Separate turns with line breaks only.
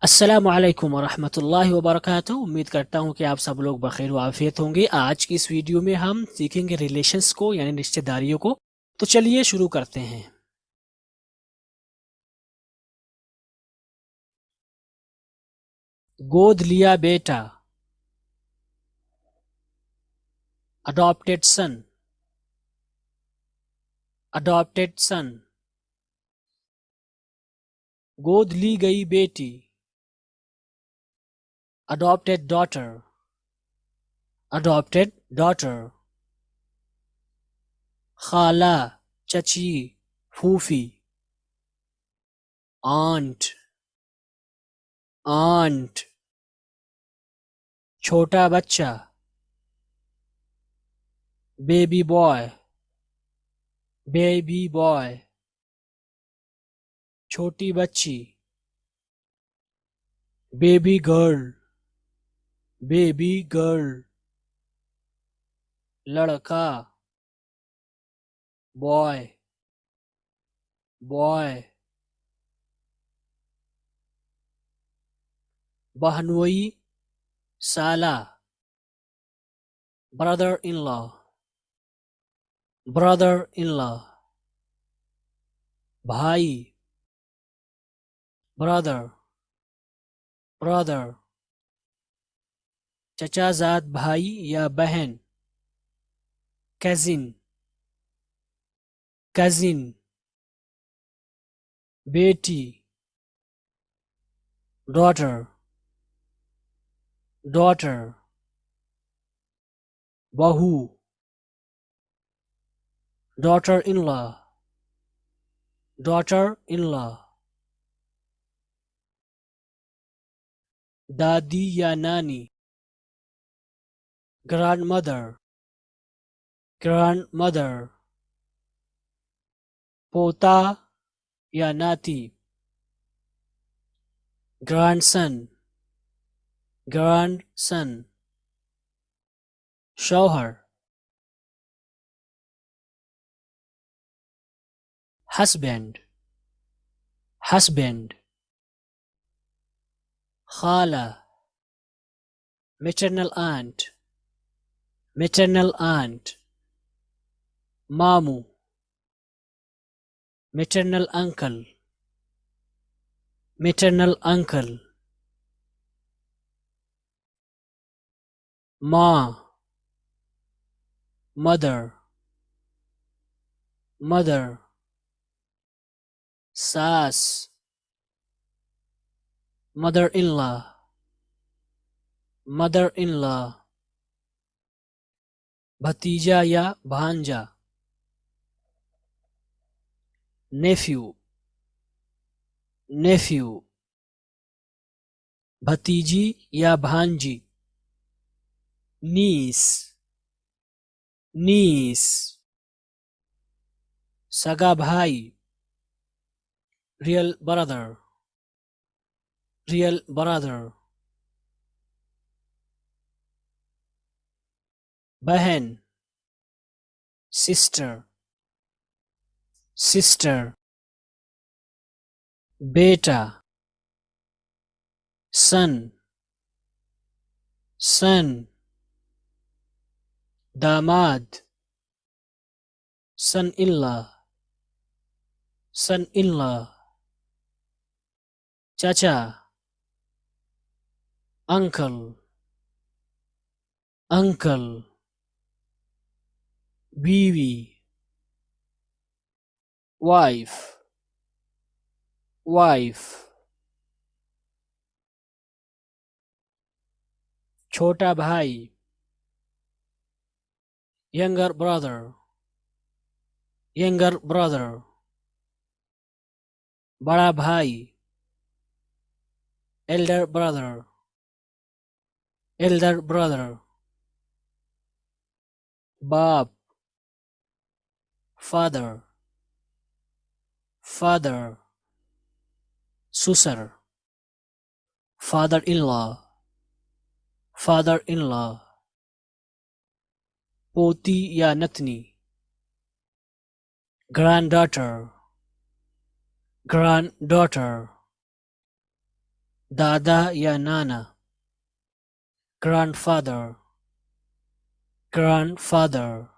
السلام علیکم ورحمۃ اللہ وبرکاتہ۔ امید کرتا ہوں کہ آپ سب لوگ بخیر و عافیت ہوں گے۔ آج کی اس ویڈیو میں ہم سیکھیں گے ریلیشنز کو، یعنی رشتہ داریوں کو۔ تو چلیے شروع کرتے ہیں۔ گود لیا بیٹا، اڈاپٹیڈ سن، اڈاپٹیڈ سن۔ گود لی گئی بیٹی، اڈاپٹیڈ ڈاٹر، اڈاپٹیڈ ڈاٹر۔ خالہ، چچی، پھوفی، آنٹ، آنٹ۔ چھوٹا بچہ، بیبی بوائے، بیبی بوائے۔ چھوٹی بچی، بیبی گرل، بیبی گرل۔ لڑکا، بوائے، بوائے۔ بہنوئی، سالہ، برادر ان لا، برادر ان لا۔ بھائی، برادر، برادر۔ چچا زاد بھائی یا بہن، کزن، کزن۔ بیٹی، ڈاٹر، ڈاٹر۔ بہو، daughter in law, daughter in law. دادی یا نانی، گرانڈ مدر، گرانڈ مدر۔ پوتا یا ناتی، گرانڈ سن، گرانڈ سن۔ شوہر، ہسبینڈ، ہسبینڈ۔ خالہ، میٹرنل آنٹ، میٹرنل آنٹ۔ ماموں، میٹرنل انکل، میٹرنل انکل۔ ماں، مدر، مدر۔ ساس، مدر ان لا، مدر ان لا۔ بھتیجا یا بھانجا، نیفیو، نیفیو۔ بھتیجی یا بھانجی، نیس، نیس۔ سگا بھائی، ریئل برادر، ریئل برادر۔ بہن، سسٹر، سسٹر۔ بیٹا، سن، سن۔ داماد، سن ان لا، سن ان لا۔ چچا، انکل، انکل۔ بیوی، وائف، وائف۔ چھوٹا بھائی، ینگر برادر، ینگر برادر۔ بڑا بھائی، ایلڈر برادر، ایلڈر برادر۔ باپ، فادر، فادر۔ سسر، father in law, father in law. پوتی یا نتنی، گرانڈ ڈاٹر، گرانڈ ڈاٹر۔ دادا یا نانا. grandfather, grandfather.